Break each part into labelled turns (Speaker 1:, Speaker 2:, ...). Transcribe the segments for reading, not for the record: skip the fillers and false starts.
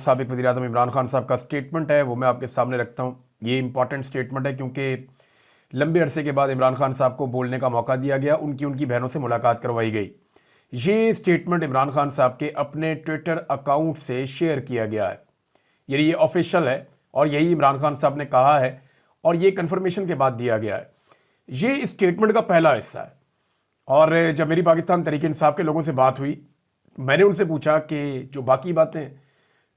Speaker 1: साबिक वज़ीर-ए-आज़म इमरान खान साहब का स्टेटमेंट है वो मैं आपके सामने रखता हूँ। ये इंपॉर्टेंट स्टेटमेंट है क्योंकि लंबे अरसे के बाद इमरान खान साहब को बोलने का मौका दिया गया, उनकी बहनों से मुलाकात करवाई गई। ये स्टेटमेंट इमरान खान साहब के अपने ट्विटर अकाउंट से शेयर किया गया है, यानी ये ऑफिशियल है और यही इमरान खान साहब ने कहा है और ये कन्फर्मेशन के बाद दिया गया है। ये स्टेटमेंट का पहला हिस्सा है। और जब मेरी पाकिस्तान तहरीक इंसाफ के लोगों से बात हुई, मैंने उनसे पूछा कि जो बाकी बातें हैं,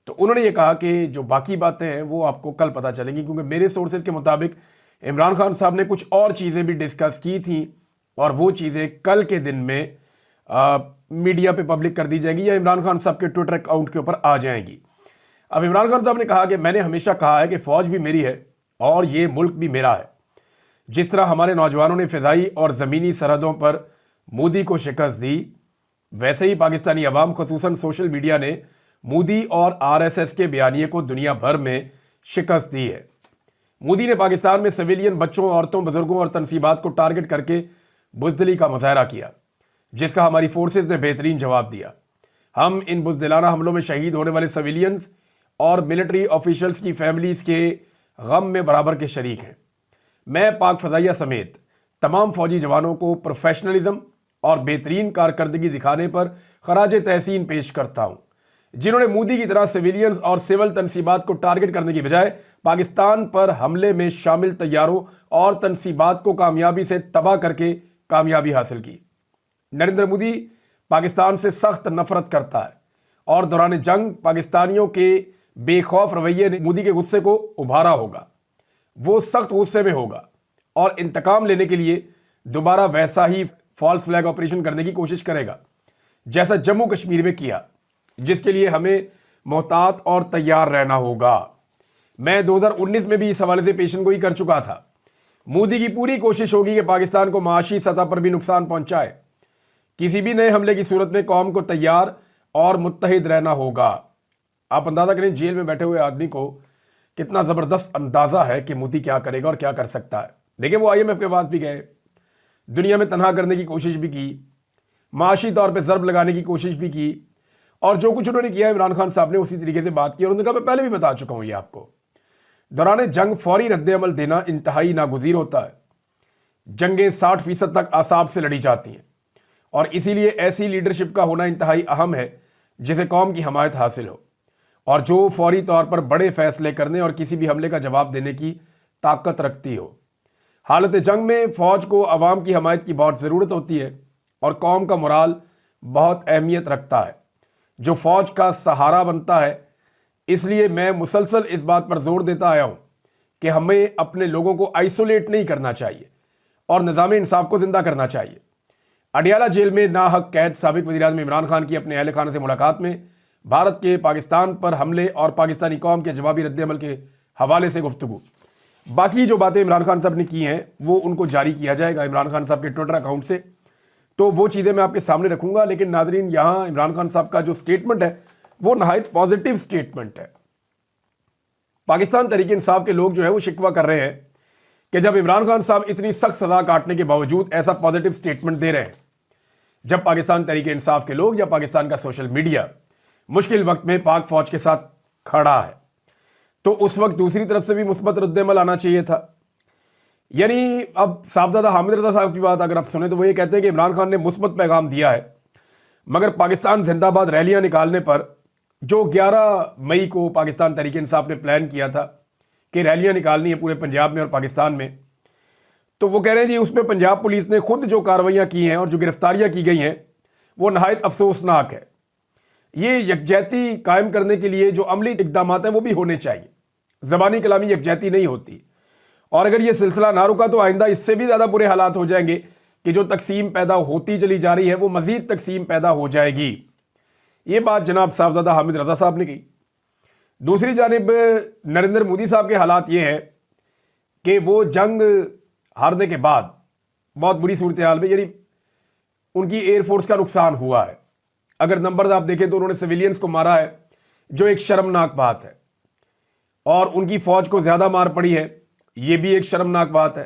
Speaker 1: तो उन्होंने ये कहा कि जो बाकी बातें हैं वो आपको कल पता चलेंगी, क्योंकि मेरे सोर्सेज के मुताबिक इमरान खान साहब ने कुछ और चीज़ें भी डिस्कस की थी और वो चीज़ें कल के दिन में मीडिया पे पब्लिक कर दी जाएंगी या इमरान खान साहब के ट्विटर अकाउंट के ऊपर आ जाएंगी। अब इमरान खान साहब ने कहा कि मैंने हमेशा कहा है कि फ़ौज भी मेरी है और ये मुल्क भी मेरा है। जिस तरह हमारे नौजवानों ने फ़िज़ाई और ज़मीनी सरहदों पर मोदी को शिकस्त दी, वैसे ही पाकिस्तानी अवाम खुसूसन सोशल मीडिया ने मोदी और आरएसएस के बयानिए को दुनिया भर में शिकस्त दी है। मोदी ने पाकिस्तान में सिविलियन बच्चों, औरतों, बुजुर्गों और तनसीबात को टारगेट करके बुज़दिली का मुजाहरा किया, जिसका हमारी फोर्सेज ने बेहतरीन जवाब दिया। हम इन बुज़दिलाना हमलों में शहीद होने वाले सिविलियंस और मिलिट्री ऑफिशल्स की फैमिलीज़ के गम में बराबर के शरीक हैं। मैं पाक फ़ज़ाइया समेत तमाम फ़ौजी जवानों को प्रोफेशनलिज्म और बेहतरीन कारकर्दगी दिखाने पर खराज तहसीन पेश करता हूँ, जिन्होंने मोदी की तरह सिविलियंस और सिविल तनसीबात को टारगेट करने की बजाय पाकिस्तान पर हमले में शामिल तैयारों और तनसीबात को कामयाबी से तबाह करके कामयाबी हासिल की। नरेंद्र मोदी पाकिस्तान से सख्त नफरत करता है और दौरान जंग पाकिस्तानियों के बेखौफ रवैये ने मोदी के गुस्से को उभारा होगा। वो सख्त गुस्से में होगा और इंतकाम लेने के लिए दोबारा वैसा ही फॉल्स फ्लैग ऑपरेशन करने की कोशिश करेगा जैसा जम्मू कश्मीर में किया, जिसके लिए हमें मोहतात और तैयार रहना होगा। मैं 2019 में भी इस हवाले से पेशन गोई कर चुका था। मोदी की पूरी कोशिश होगी कि पाकिस्तान को माशी सतह पर भी नुकसान पहुंचाए। किसी भी नए हमले की सूरत में कौम को तैयार और मुत्तहिद रहना होगा। आप अंदाजा करें जेल में बैठे हुए आदमी को कितना ज़बरदस्त अंदाज़ा है कि मोदी क्या करेगा और क्या कर सकता है। देखिए, वो IMF के पास भी गए, दुनिया में तनहा करने की कोशिश भी की, माशी तौर पे ज़रब लगाने की कोशिश भी की, और जो कुछ उन्होंने किया इमरान खान साहब ने उसी तरीके से बात की। और उन्होंने कहा, मैं पहले भी बता चुका हूँ ये आपको, दौरान जंग फौरी रद्द-ए-अमल देना इंतहाई नागुज़ीर होता है। जंगें 60% तक आसाब से लड़ी जाती हैं और इसीलिए ऐसी लीडरशिप का होना इंतहाई अहम है जिसे कौम की हमायत हासिल हो और जो फौरी तौर पर बड़े फैसले करने और किसी भी हमले का जवाब देने की ताकत रखती हो। हालत जंग में फ़ौज को अवाम की हमायत की बहुत ज़रूरत होती है और कौम का मोराल बहुत अहमियत रखता है, जो फ़ौज का सहारा बनता है। इसलिए मैं मुसलसल इस बात पर जोर देता आया हूँ कि हमें अपने लोगों को आइसोलेट नहीं करना चाहिए और निज़ाम इंसाफ को ज़िंदा करना चाहिए। अडियाला जेल में नाहक कैद साबिक वज़ीर-ए-आज़म इमरान खान की अपने अहल खाना से मुलाकात में भारत के पाकिस्तान पर हमले और पाकिस्तानी कौम के जवाबी रद्द-ए-अमल के हवाले से गुफ्तगू। बाकी जो बातें इमरान खान साहब ने की हैं वो उनको जारी किया जाएगा इमरान खान साहब के ट्विटर अकाउंट से, तो वो चीज़ें मैं आपके सामने रखूंगा। लेकिन नादरीन, यहाँ इमरान खान साहब का जो स्टेटमेंट है वो नहायत पॉजिटिव स्टेटमेंट है। पाकिस्तान तहरीक इंसाफ के लोग जो है वो शिकवा कर रहे हैं कि जब इमरान खान साहब इतनी सख्त सज़ा काटने के बावजूद ऐसा पॉजिटिव स्टेटमेंट दे रहे हैं, जब पाकिस्तान तहरीक इंसाफ के लोग या पाकिस्तान का सोशल मीडिया मुश्किल वक्त में पाक फौज के साथ खड़ा है, तो उस वक्त दूसरी तरफ से भी मुस्बत रद्द-ए-अमल आना चाहिए था। यानी अब साहबजादा हामिद रज़ा साहब की बात अगर आप सुने तो वो ये कहते हैं कि इमरान खान ने मुस्बत पैगाम दिया है, मगर पाकिस्तान जिंदाबाद रैलियां निकालने पर, जो 11 मई को पाकिस्तान तहरीक इंसाफ ने प्लान किया था कि रैलियां निकालनी है पूरे पंजाब में और पाकिस्तान में, तो वो कह रहे हैं जी उसमें पंजाब पुलिस ने खुद जो कार्रवाइयाँ की हैं और जो गिरफ्तारियाँ की गई हैं वो नहायत अफसोसनाक है। ये यकजहती कायम करने के लिए जो अमली इक़दाम हैं वो भी होने चाहिए। ज़बानी कलामी यकजहती नहीं होती, और अगर ये सिलसिला ना रुका तो आइंदा इससे भी ज़्यादा बुरे हालात हो जाएंगे कि जो तकसीम पैदा होती चली जा रही है वो मज़ीद तकसीम पैदा हो जाएगी। ये बात जनाब साहबजादा हामिद रज़ा साहब ने की। दूसरी जानिब नरेंद्र मोदी साहब के हालात ये हैं कि वो जंग हारने के बाद बहुत बुरी सूरत हाल में, यानी उनकी एयरफोर्स का नुकसान हुआ है। अगर नंबर आप देखें तो उन्होंने सिविलियंस को मारा है, जो एक शर्मनाक बात है, और उनकी फौज को ज्यादा मार पड़ी है, यह भी एक शर्मनाक बात है।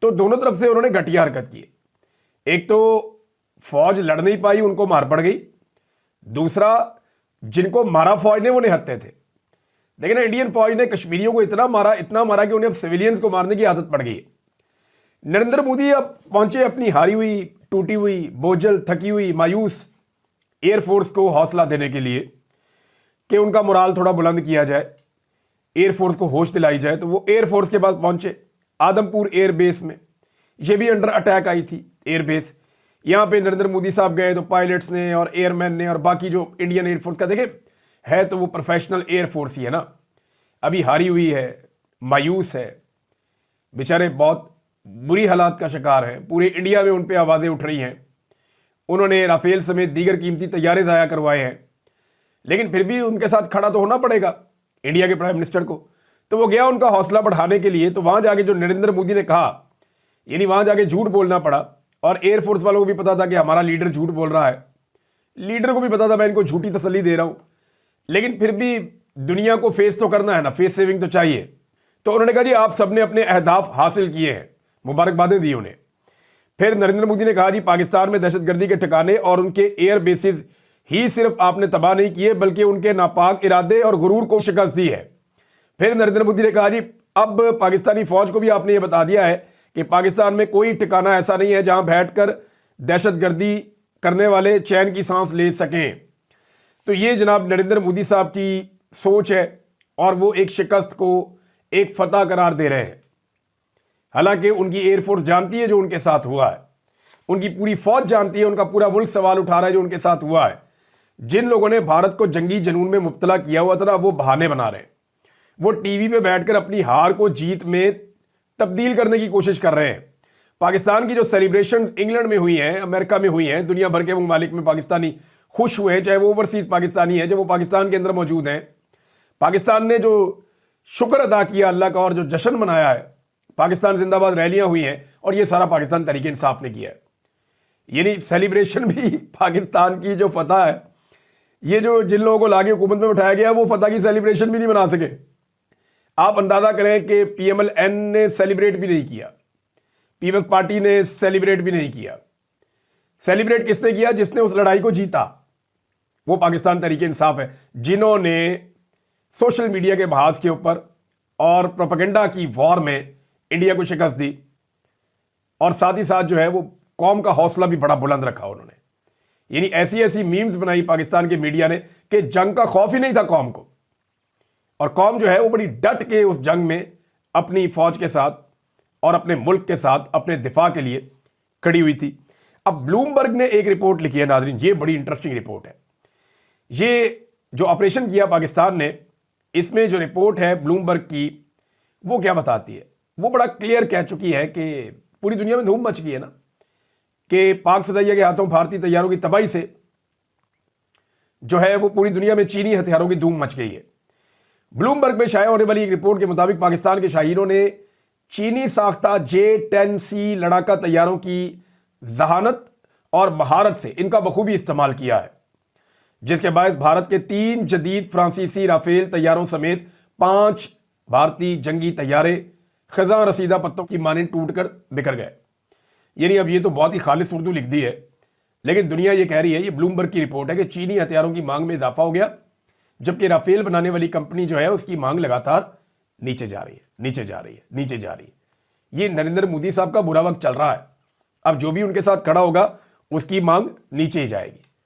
Speaker 1: तो दोनों तरफ से उन्होंने घटिया हरकत की। एक तो फौज लड़ नहीं पाई, उनको मार पड़ गई। दूसरा, जिनको मारा फौज ने वो निहत्थे थे, لیکن انڈین فوج نے کشمیریوں کو اتنا مارا کہ انہیں اب سویلینز کو مارنے کی عادت پڑ گئی ہے۔ نریندر مودی اب پہنچے اپنی ہاری ہوئی، ٹوٹی ہوئی، بوجھل، تھکی ہوئی، مایوس ایئر فورس کو حوصلہ دینے کے لیے کہ ان کا مورال تھوڑا بلند کیا جائے، ایئر فورس کو ہوش دلائی جائے، تو وہ ایئر فورس کے بعد پہنچے آدم پور ایئر بیس میں۔ یہ بھی انڈر اٹیک آئی تھی ایئر بیس، یہاں پہ نریندر مودی صاحب گئے تو پائلٹس نے اور ایئر مین نے اور باقی جو انڈین ایئر فورس کا، دیکھیں ہے تو وہ پروفیشنل ایئر فورس ہی ہے نا، ابھی ہاری ہوئی ہے، مایوس ہے، بیچارے بہت بری حالات کا شکار ہیں، پورے انڈیا میں ان پہ آوازیں اٹھ رہی ہیں، انہوں نے رافیل سمیت دیگر قیمتی طیارے ضائع کروائے ہیں، لیکن پھر بھی ان کے ساتھ کھڑا تو ہونا پڑے گا انڈیا کے پرائم منسٹر کو۔ تو وہ گیا ان کا حوصلہ بڑھانے کے لیے، تو وہاں جا کے جو نریندر مودی نے کہا، یعنی وہاں جا کے جھوٹ بولنا پڑا، اور ایئر فورس والوں کو بھی پتا تھا کہ ہمارا لیڈر جھوٹ بول رہا ہے، لیڈر کو بھی پتا تھا میں ان کو جھوٹی تسلی دے رہا ہوں، لیکن پھر بھی دنیا کو فیس تو کرنا ہے نا، فیس سیونگ تو چاہیے۔ تو انہوں نے کہا جی آپ سب نے اپنے اہداف حاصل کیے ہیں، مبارکبادیں دی انہیں۔ پھر نریندر مودی نے کہا جی پاکستان میں دہشت گردی کے ٹھکانے اور ان کے ایئر بیسز ہی صرف آپ نے تباہ نہیں کیے بلکہ ان کے ناپاک ارادے اور غرور کو شکست دی ہے۔ پھر نریندر مودی نے کہا جی اب پاکستانی فوج کو بھی آپ نے یہ بتا دیا ہے کہ پاکستان میں کوئی ٹھکانہ ایسا نہیں ہے جہاں بیٹھ کر دہشت گردی کرنے والے چین کی سانس لے سکیں۔ تو یہ جناب نریندر مودی صاحب کی سوچ ہے، اور وہ ایک شکست کو ایک فتح قرار دے رہے ہیں۔ حالانکہ ان کی ایئر فورس جانتی ہے جو ان کے ساتھ ہوا ہے، ان کی پوری فوج جانتی ہے، ان کا پورا ملک سوال اٹھا رہا ہے جو ان کے ساتھ ہوا ہے۔ جن لوگوں نے بھارت کو جنگی جنون میں مبتلا کیا ہوا تھا نا، وہ بہانے بنا رہے ہیں، وہ ٹی وی پہ بیٹھ کر اپنی ہار کو جیت میں تبدیل کرنے کی کوشش کر رہے ہیں۔ پاکستان کی جو سیلیبریشن انگلینڈ میں ہوئی ہیں، امریکہ میں ہوئی ہیں، دنیا بھر کے ممالک میں پاکستانی خوش ہوئے ہیں، چاہے وہ اوورسیز پاکستانی ہیں، جب وہ پاکستان کے اندر موجود ہیں۔ پاکستان نے جو شکر ادا کیا اللہ کا اور جو جشن منایا ہے، پاکستان زندہ باد ریلیاں ہوئی ہیں، اور یہ سارا پاکستان تحریک انصاف نے کیا ہے۔ یعنی سیلیبریشن بھی پاکستان کی جو فتح ہے، یہ جو جن لوگوں کو لاگے حکومت میں بٹھایا گیا وہ فتح کی سیلیبریشن بھی نہیں بنا سکے۔ آپ اندازہ کریں کہ پی ایم ایل این نے سیلیبریٹ بھی نہیں کیا، پیپلز پارٹی نے سیلیبریٹ بھی نہیں کیا۔ سیلیبریٹ کس نے کیا؟ جس نے اس لڑائی کو جیتا، وہ پاکستان تحریک انصاف ہے، جنہوں نے سوشل میڈیا کے محاذ کے اوپر اور پروپیگنڈا کی وار میں انڈیا کو شکست دی، اور ساتھ ہی ساتھ جو ہے وہ قوم کا حوصلہ بھی بڑا بلند رکھا انہوں نے۔ یعنی ایسی ایسی میمز بنائی پاکستان کے میڈیا نے کہ جنگ کا خوف ہی نہیں تھا قوم کو، اور قوم جو ہے وہ بڑی ڈٹ کے اس جنگ میں اپنی فوج کے ساتھ اور اپنے ملک کے ساتھ اپنے دفاع کے لیے کھڑی ہوئی تھی۔ اب بلومبرگ نے ایک رپورٹ لکھی ہے ناظرین، یہ بڑی انٹرسٹنگ رپورٹ ہے۔ یہ جو آپریشن کیا پاکستان نے، اس میں جو رپورٹ ہے بلومبرگ کی، وہ کیا بتاتی ہے؟ وہ بڑا کلیئر کہہ چکی ہے کہ پوری دنیا میں دھوم مچ گئی ہے نا کہ پاک فضائیہ کے ہاتھوں بھارتی طیاروں کی تباہی سے جو ہے وہ پوری دنیا میں چینی ہتھیاروں کی دھوم مچ گئی ہے۔ بلومبرگ میں شائع ہونے والی ایک رپورٹ کے مطابق پاکستان کے شاہینوں نے چینی ساختہ J-10C لڑاکا طیاروں کی ذہانت اور مہارت سے ان کا بخوبی استعمال کیا ہے، جس کے باعث بھارت کے 3 جدید فرانسیسی رافیل طیاروں سمیت 5 بھارتی جنگی طیارے خزاں رسیدہ پتوں کی مانند ٹوٹ کر بکھر گئے۔ یعنی اب یہ تو بہت ہی خالص اردو لکھ دی ہے، لیکن دنیا یہ کہہ رہی ہے، یہ بلومبرگ کی رپورٹ ہے، کہ چینی ہتھیاروں کی مانگ میں اضافہ ہو گیا، جبکہ رافیل بنانے والی کمپنی جو ہے اس کی مانگ لگاتار نیچے جا رہی ہے۔ یہ نریندر مودی صاحب کا برا وقت چل رہا ہے، اب جو بھی ان کے ساتھ کھڑا ہوگا اس کی مانگ نیچے ہی جائے گی۔